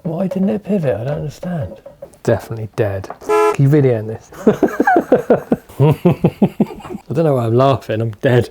Why didn't it pivot? I don't understand. Definitely dead. Can you video this? I don't know why I'm laughing, I'm dead.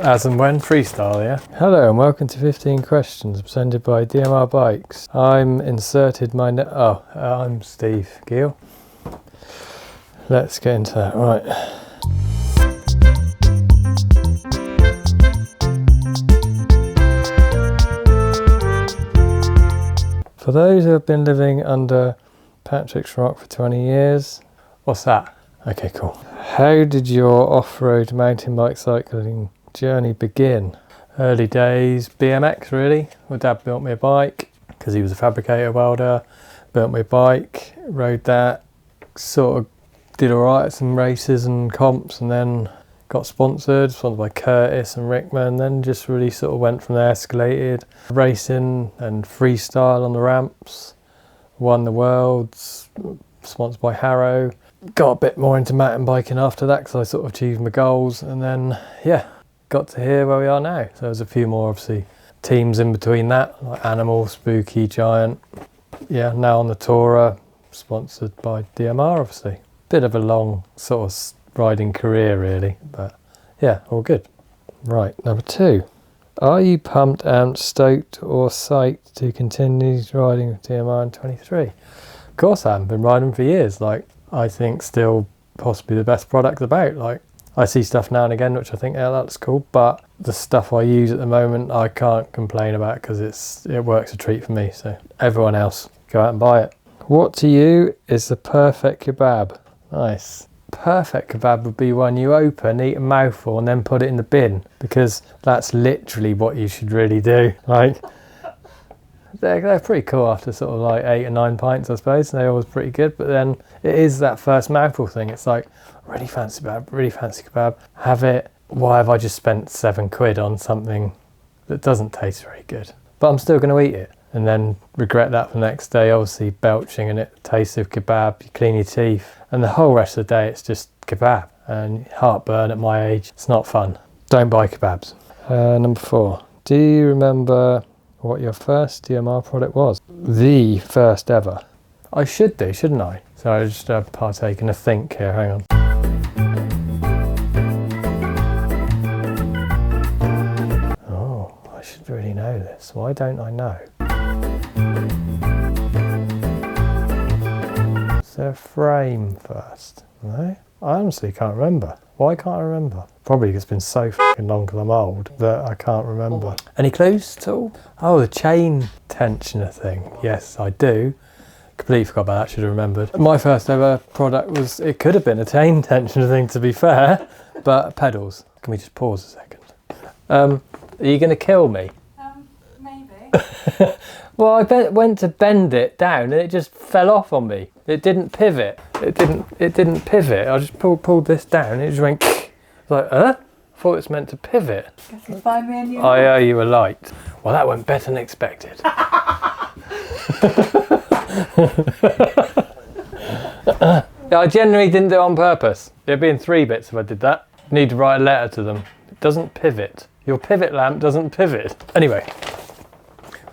As and when, freestyle, yeah? Hello and welcome to 15 Questions presented by DMR Bikes. I'm inserted my... I'm Steve Geall. Let's get into that, right. For those who have been living under Patrick's Rock for 20 years, what's that? Okay, cool. How did your off-road mountain bike cycling journey begin? Early days, BMX really. My dad built me a bike because he was a fabricator welder. Built me a bike, rode that, sort of did alright at some races and comps, and then got sponsored by Curtis and Rickman, then just really sort of went from there, escalated. Racing and freestyle on the ramps, won the Worlds, sponsored by Harrow. Got a bit more into mountain biking after that because I sort of achieved my goals, and then, yeah, got to here where we are now. So there's a few more, obviously, teams in between that, like Animal, Spooky, Giant. Yeah, now on the Tourer, sponsored by DMR, obviously. Bit of a long sort of riding career really, but yeah, all good. Right, number 2. Are you pumped, amped, stoked or psyched to continue riding with DMR in 23? Of course I have been riding for years. Like, I think still possibly the best product about. Like, I see stuff now and again which I think, yeah, that's cool, but the stuff I use at the moment I can't complain about because it works a treat for me. So everyone else, go out and buy it. What to you is the perfect kebab? Nice. Perfect kebab would be one you open, eat a mouthful and then put it in the bin, because that's literally what you should really do. Like, they're pretty cool after sort of like 8 or 9 pints, I suppose, and they're always pretty good, but then it is that first mouthful thing. It's like, really fancy kebab, have it. Why have I just spent £7 on something that doesn't taste very good? But I'm still going to eat it. And then regret that for the next day, obviously belching and it tastes of kebab, you clean your teeth, and the whole rest of the day it's just kebab. And heartburn at my age, it's not fun. Don't buy kebabs. Number 4, do you remember what your first DMR product was? The first ever. I should do, shouldn't I? So I just partake in a think here, hang on. Oh, I should really know this. Why don't I know? Is there a frame first? No? I honestly can't remember. Why can't I remember? Probably because it's been so fucking long because I'm old that I can't remember. Any clues at all? Oh, the chain tensioner thing. Yes, I do. Completely forgot about that, should have remembered. My first ever product was, it could have been a chain tensioner thing to be fair, but pedals. Can we just pause a second? Are you going to kill me? Maybe. Well, I went to bend it down and it just fell off on me. It didn't pivot. It didn't pivot. I just pulled this down and it just went like, huh? I thought it's meant to pivot. Guess it's by me and you. I owe you a light. Well, that went better than expected. Yeah, I generally didn't do it on purpose. It'd be in 3 bits if I did that. Need to write a letter to them. It doesn't pivot. Your pivot lamp doesn't pivot. Anyway,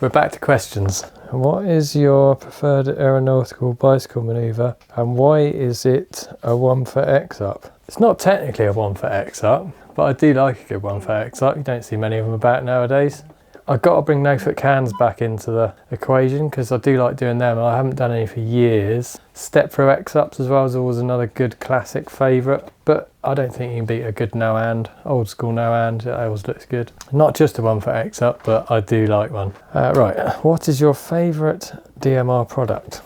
we're back to questions. What is your preferred aeronautical bicycle manoeuvre and why is it a 1-foot X-up? It's not technically a 1-foot X-up, but I do like a good 1-foot X-up. You don't see many of them about nowadays. I've got to bring no-foot cans back into the equation because I do like doing them and I haven't done any for years. Step-through X-ups as well is always another good classic favourite, but I don't think you can beat a good no-hand, old school no-hand. It always looks good. Not just a 1-foot X-up, but I do like one. Right, what is your favourite DMR product?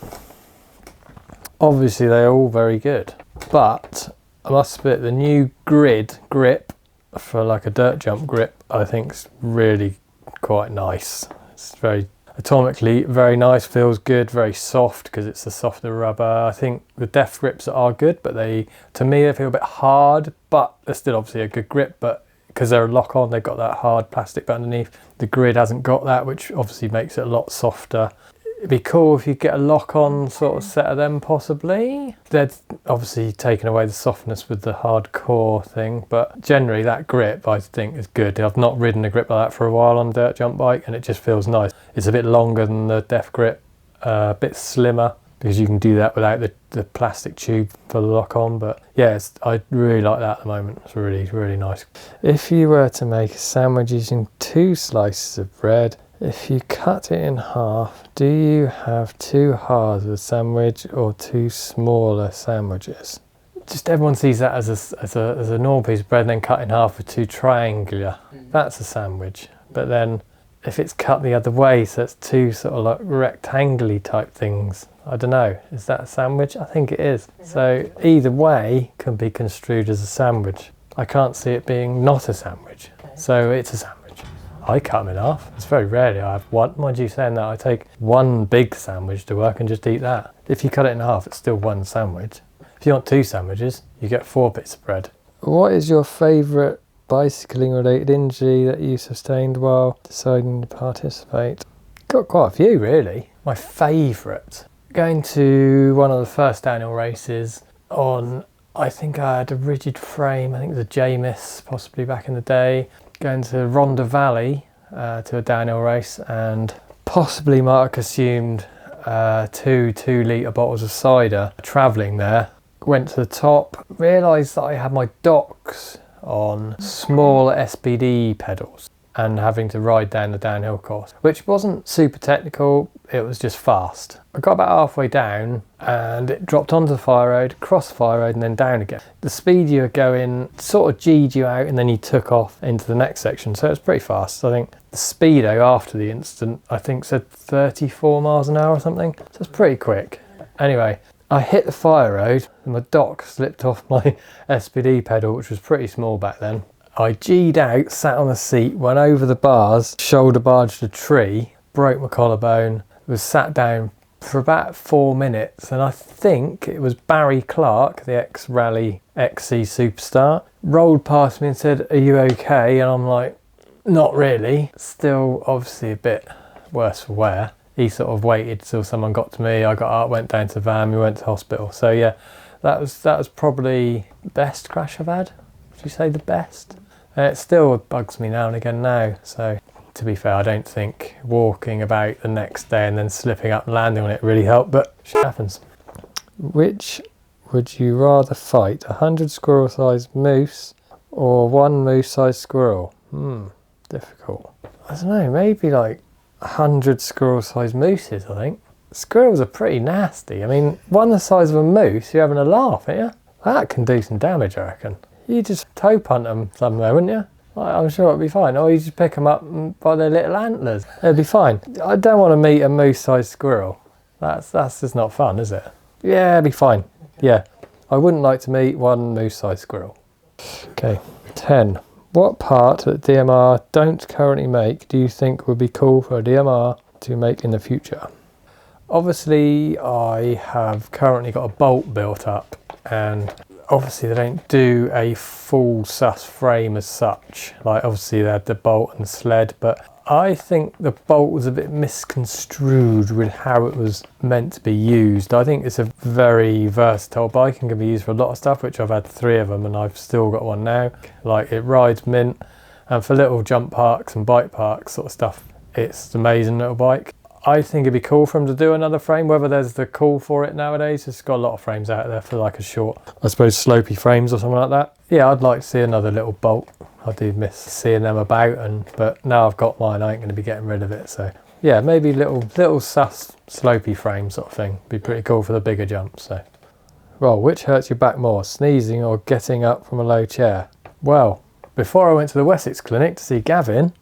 Obviously they're all very good, but I must admit the new grid grip for like a dirt jump grip I think is really quite nice. It's very atomically very nice, feels good, very soft because it's a softer rubber. I think the depth grips are good, but to me they feel a bit hard, but they're still obviously a good grip, but because they're a lock on they've got that hard plastic bit underneath. The grid hasn't got that, which obviously makes it a lot softer. It'd be cool if you get a lock-on sort of set of them, possibly. They're obviously taking away the softness with the hardcore thing, but generally that grip I think is good. I've not ridden a grip like that for a while on a dirt jump bike, and it just feels nice. It's a bit longer than the Def grip, a bit slimmer, because you can do that without the plastic tube for the lock-on. But yeah, I really like that at the moment. It's really, really nice. If you were to make a sandwich using 2 slices of bread, if you cut it in half, do you have 2 halves of a sandwich or 2 smaller sandwiches? Just everyone sees that as a normal piece of bread and then cut in half with 2 triangular. That's a sandwich. But then if it's cut the other way, so it's 2 sort of like rectangular type things, I don't know, is that a sandwich? I think it is. So either way can be construed as a sandwich. I can't see it being not a sandwich. So it's a sandwich. I cut them in half. It's very rarely I have one. Mind you saying that, I take 1 big sandwich to work and just eat that. If you cut it in half, it's still 1 sandwich. If you want 2 sandwiches, you get 4 bits of bread. What is your favourite bicycling related injury that you sustained while deciding to participate? Got quite a few, really. My favourite, going to one of the first downhill races on, I think I had a rigid frame, I think it was a Jamis possibly back in the day, going to Rhondda Valley to a downhill race, and possibly might have consumed 2 2-litre bottles of cider travelling there. Went to the top, realised that I had my docks on small SPD pedals and having to ride down the downhill course, which wasn't super technical, it was just fast. I got about halfway down and it dropped onto the fire road, crossed the fire road and then down again. The speed you were going sort of G'd you out and then you took off into the next section, so it was pretty fast. I think the speedo after the incident, I think said 34 miles an hour or something, so it's pretty quick. Anyway, I hit the fire road and my dock slipped off my SPD pedal, which was pretty small back then. I G'd out, sat on the seat, went over the bars, shoulder barged a tree, broke my collarbone, was sat down for about 4 minutes, and I think it was Barry Clark, the ex-rally XC superstar, rolled past me and said, "Are you okay?" And I'm like, not really. Still obviously a bit worse for wear. He sort of waited till someone got to me, I got up, went down to the van, we went to hospital. So yeah, that was probably the best crash I've had. Would you say the best? It still bugs me now and again now, so to be fair, I don't think walking about the next day and then slipping up and landing on it really helped, but shit happens. Which would you rather fight, 100 squirrel-sized moose or 1 moose-sized squirrel? Difficult. I don't know, maybe like 100 squirrel-sized mooses, I think. Squirrels are pretty nasty. I mean, one the size of a moose, you're having a laugh, aren't you? That can do some damage, I reckon. You just toe punt them somewhere, wouldn't you? I'm sure it'll be fine. Or you just pick them up by their little antlers. It'll be fine. I don't want to meet a moose-sized squirrel. That's just not fun, is it? Yeah, it'll be fine. Yeah. I wouldn't like to meet 1 moose-sized squirrel. Okay. 10. What part that DMR don't currently make do you think would be cool for a DMR to make in the future? Obviously, I have currently got a bolt built up, and obviously they don't do a full sus frame as such. Like obviously they had the bolt and the sled, but I think the bolt was a bit misconstrued with how it was meant to be used. I think it's a very versatile bike and can be used for a lot of stuff, which I've had 3 of them and I've still got one now. Like it rides mint, and for little jump parks and bike parks sort of stuff, it's an amazing little bike. I think it'd be cool for them to do another frame, whether there's the call for it nowadays. It's got a lot of frames out there for like a short, I suppose, slopey frames or something like that. Yeah, I'd like to see another little bolt. I do miss seeing them about, but now I've got mine, I ain't going to be getting rid of it. So yeah, maybe little sus slopey frame sort of thing. Be pretty cool for the bigger jumps. So, well, which hurts your back more, sneezing or getting up from a low chair? Well, before I went to the Wessex clinic to see Gavin,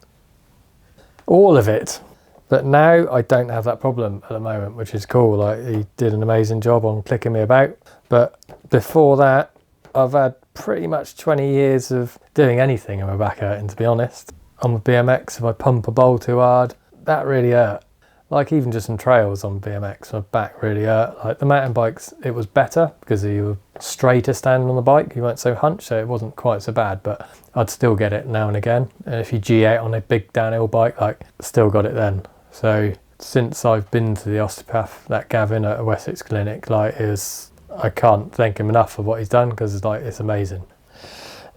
all of it. But now I don't have that problem at the moment, which is cool. Like he did an amazing job on clicking me about. But before that, I've had pretty much 20 years of doing anything in my back hurting, to be honest. On the BMX, if I pump a bowl too hard, that really hurt. Like even just some trails on BMX, my back really hurt. Like the mountain bikes, it was better because you were straighter standing on the bike. You weren't so hunched, so it wasn't quite so bad, but I'd still get it now and again. And if you G out on a big downhill bike, like still got it then. So since I've been to the osteopath, that Gavin at a Wessex clinic, like, I can't thank him enough for what he's done, because it's amazing.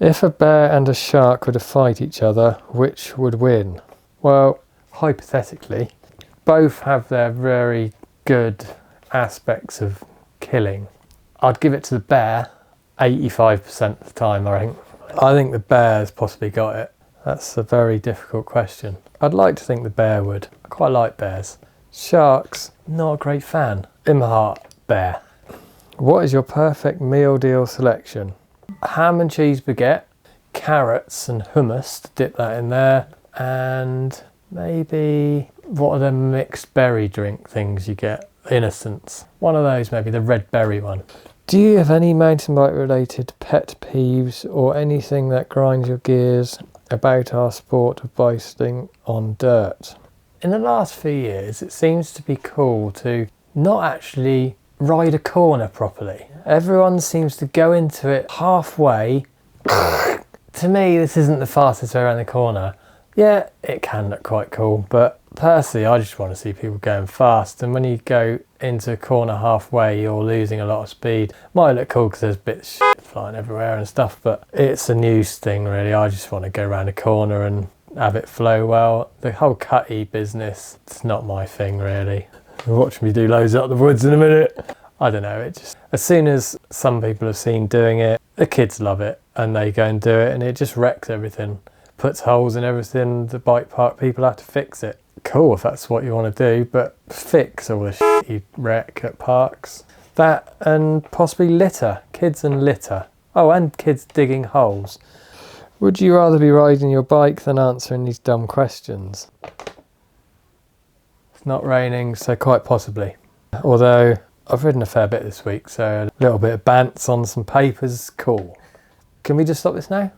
If a bear and a shark were to fight each other, which would win? Well, hypothetically, both have their very good aspects of killing. I'd give it to the bear 85% of the time, I think. I think the bear's possibly got it. That's a very difficult question. I'd like to think the bear would. I quite like bears. Sharks, not a great fan. In my heart, bear. What is your perfect meal deal selection? Ham and cheese baguette, carrots and hummus, to dip that in there, and maybe, what are the mixed berry drink things you get? Innocence. One of those, maybe the red berry one. Do you have any mountain bike related pet peeves or anything that grinds your gears about our sport of bicycling on dirt? In the last few years, it seems to be cool to not actually ride a corner properly. Everyone seems to go into it halfway. To me, this isn't the fastest way around the corner. Yeah, it can look quite cool, but personally, I just want to see people going fast. And when you go into a corner halfway, you're losing a lot of speed. Might look cool because there's bits of shit flying everywhere and stuff, but it's a news thing, really. I just want to go around a corner and have it flow well. The whole cutty business, it's not my thing, really. Watch me do loads up the woods in a minute. I don't know, it just, as soon as some people have seen doing it, the kids love it and they go and do it, and it just wrecks everything. Puts holes in everything. The bike park people have to fix it. Cool if that's what you want to do, but fix all the shit you wreck at parks. That and possibly litter. Kids and litter. Oh, and kids digging holes. Would you rather be riding your bike than answering these dumb questions? It's not raining, so quite possibly. Although I've ridden a fair bit this week, so a little bit of bants on some papers, cool. Can we just stop this now?